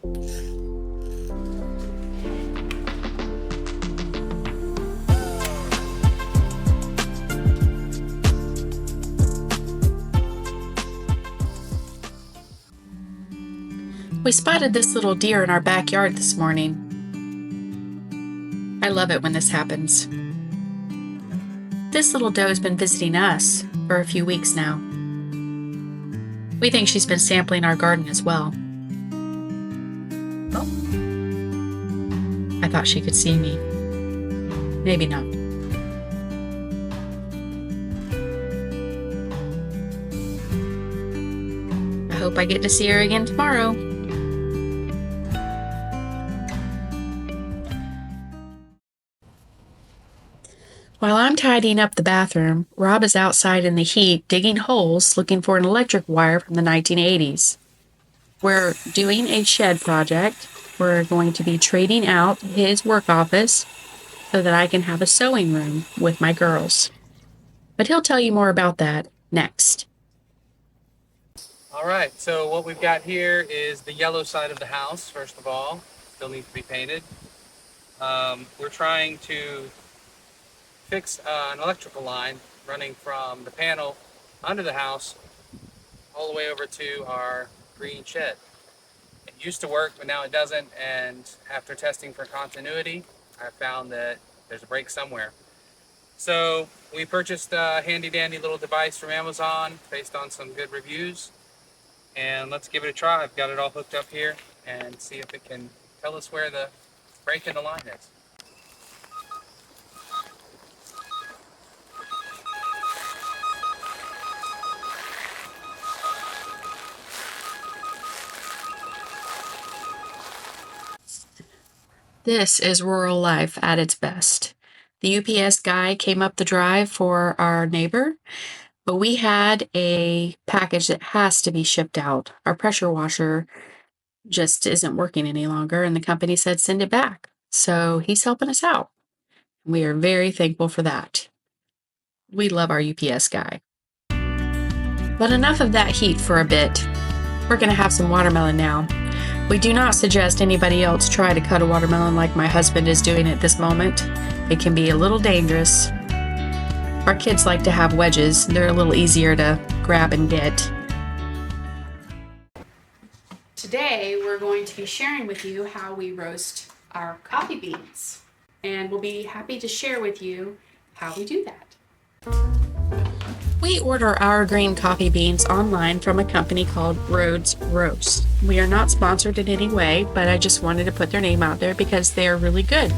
We spotted this little deer in our backyard this morning. I love it when this happens. This little doe's been visiting us for a few weeks now. We think she's been sampling our garden as well. Oh. I thought she could see me. Maybe not. I hope I get to see her again tomorrow. While I'm tidying up the bathroom, Rob is outside in the heat digging holes looking for an electric wire from the 1980s. We're doing a shed project. We're going to be trading out his work office so that I can have a sewing room with my girls. But he'll tell you more about that next. All right, so what we've got here is the yellow side of the house, first of all. Still needs to be painted. We're trying to fix an electrical line running from the panel under the house all the way over to our green shed. It used to work, but now it doesn't, and after testing for continuity, I found that there's a break somewhere. So we purchased a handy-dandy little device from Amazon based on some good reviews, and let's give it a try. I've got it all hooked up here and see if it can tell us where the break in the line is. This is rural life at its best. The UPS guy came up the drive for our neighbor, but we had a package that has to be shipped out. Our pressure washer just isn't working any longer, and the company said send it back. So he's helping us out. We are very thankful for that. We love our UPS guy. But enough of that heat for a bit. We're going to have some watermelon now. We do not suggest anybody else try to cut a watermelon like my husband is doing at this moment. It can be a little dangerous. Our kids like to have wedges. They're a little easier to grab and get. Today we're going to be sharing with you how we roast our coffee beans. And we'll be happy to share with you how we do that. We order our green coffee beans online from a company called Rhodes Roast. We are not sponsored in any way, but I just wanted to put their name out there because they are really good.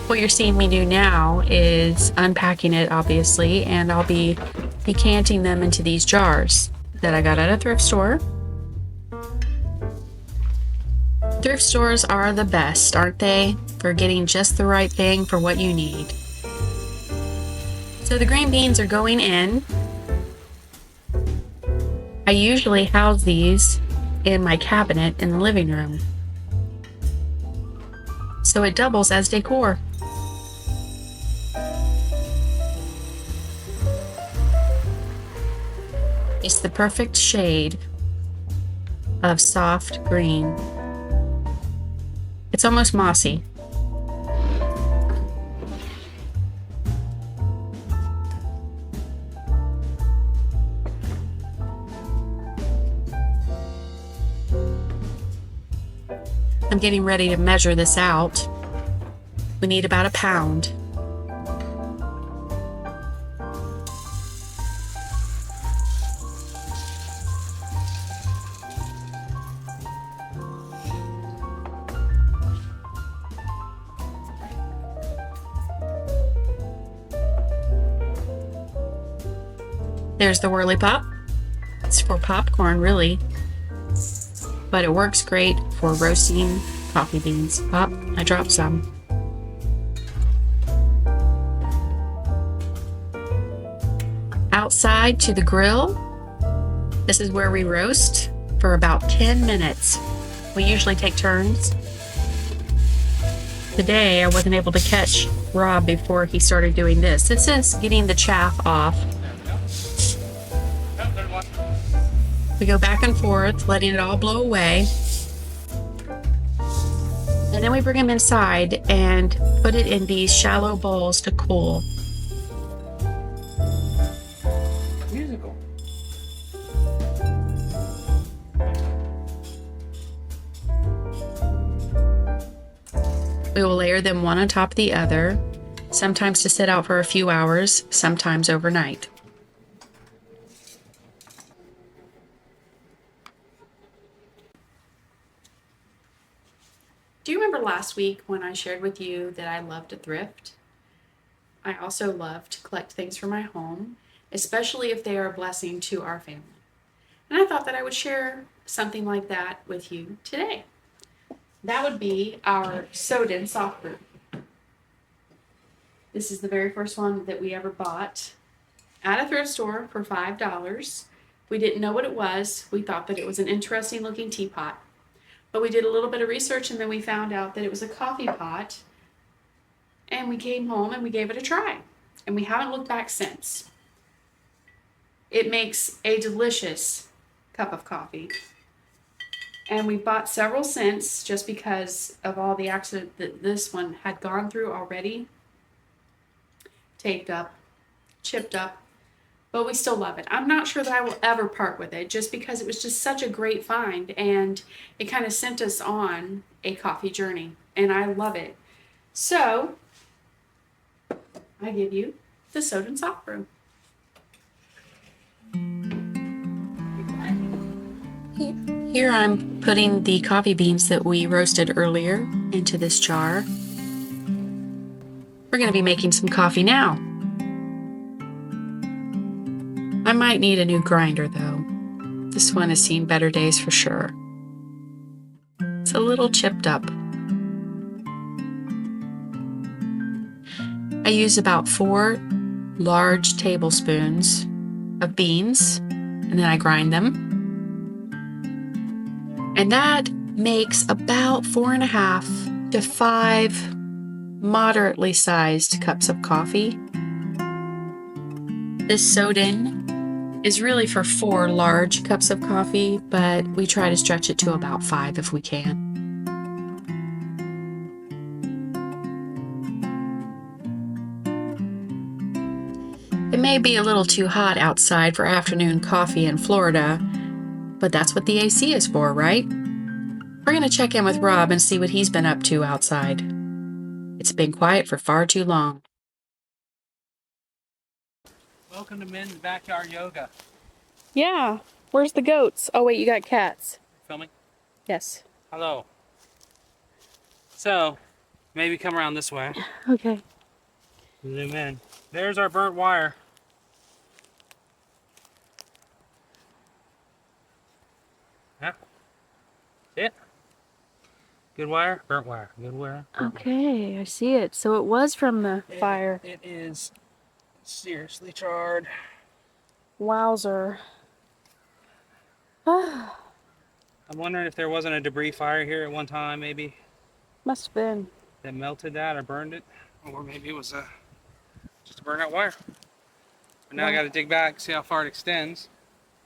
What you're seeing me do now is unpacking it, obviously, and I'll be decanting them into these jars that I got at a thrift store. Thrift stores are the best, aren't they? For getting just the right thing for what you need. So the green beans are going in. I usually house these in my cabinet in the living room, so it doubles as decor. It's the perfect shade of soft green. It's almost mossy. I'm getting ready to measure this out. We need about a pound. There's the Whirly Pop. It's for popcorn, really, but it works great for roasting coffee beans. Oh, I dropped some. Outside to the grill. This is where we roast for about 10 minutes. We usually take turns. Today I wasn't able to catch Rob before he started doing this. This is getting the chaff off. We go back and forth, letting it all blow away. And then we bring them inside and put it in these shallow bowls to cool. Musical. We will layer them one on top of the other, sometimes to sit out for a few hours, sometimes overnight. Do you remember last week when I shared with you that I love to thrift? I also love to collect things for my home, especially if they are a blessing to our family. And I thought that I would share something like that with you today. That would be our sewed-in sock boot. This is the very first one that we ever bought at a thrift store for $5. We didn't know what it was. We thought that it was an interesting looking teapot. But we did a little bit of research and then we found out that it was a coffee pot. And we came home and we gave it a try. And we haven't looked back since. It makes a delicious cup of coffee. And we bought several scents just because of all the accident that this one had gone through already. Taped up, chipped up, but we still love it. I'm not sure that I will ever part with it just because it was just such a great find and it kind of sent us on a coffee journey and I love it. So I give you the sewed-in sock brew. Here I'm putting the coffee beans that we roasted earlier into this jar. We're going to be making some coffee now. I might need a new grinder though. This one has seen better days for sure. It's a little chipped up. I use about 4 large tablespoons of beans and then I grind them. And that makes about 4.5 to 5 moderately sized cups of coffee. This sewed-in is really for 4 large cups of coffee, but we try to stretch it to about 5 if we can. It may be a little too hot outside for afternoon coffee in Florida, but that's what the AC is for, right? We're going to check in with Rob and see what he's been up to outside. It's been quiet for far too long. Welcome to Men's Backyard Yoga. Yeah, where's the goats? Oh wait, you got cats. Filming? Yes. Hello. So, maybe come around this way. Okay. Zoom in. There's our burnt wire. Yeah. See it? Good wire, burnt wire. Good wire. Okay, I see it. So it was from the fire. It is seriously charred. Wowzer. I'm wondering if there wasn't a debris fire here at one time, maybe, Must have been. that melted that or burned it. Or maybe it was just a burnt out wire. But now I got to dig back, see how far it extends.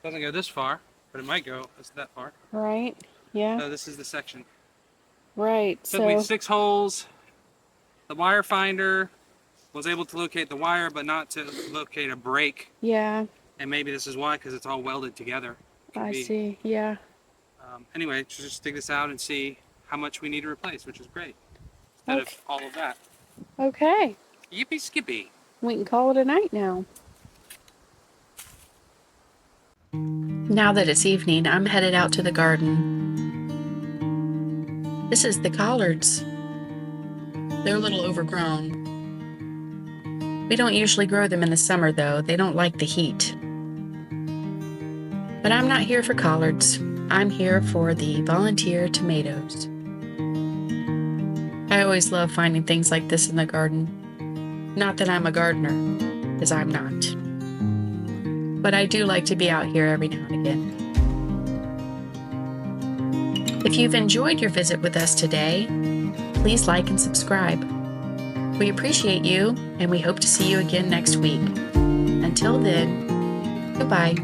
Doesn't go this far, but it might go that far. Right? Yeah. So this is the section. Right. Took me 6 holes. The wire finder was able to locate the wire, but not to locate a break. Yeah, And maybe this is why, because it's all welded together. I see. Yeah. Anyway, just dig this out and see how much we need to replace, which is great. Instead of all of that. Okay. Yippee skippy. We can call it a night now. Now that it's evening, I'm headed out to the garden. This is the collards. They're a little overgrown. We don't usually grow them in the summer though. They don't like the heat. But I'm not here for collards. I'm here for the volunteer tomatoes. I always love finding things like this in the garden. Not that I'm a gardener, because I'm not. But I do like to be out here every now and again. If you've enjoyed your visit with us today, please like and subscribe. We appreciate you, and we hope to see you again next week. Until then, goodbye.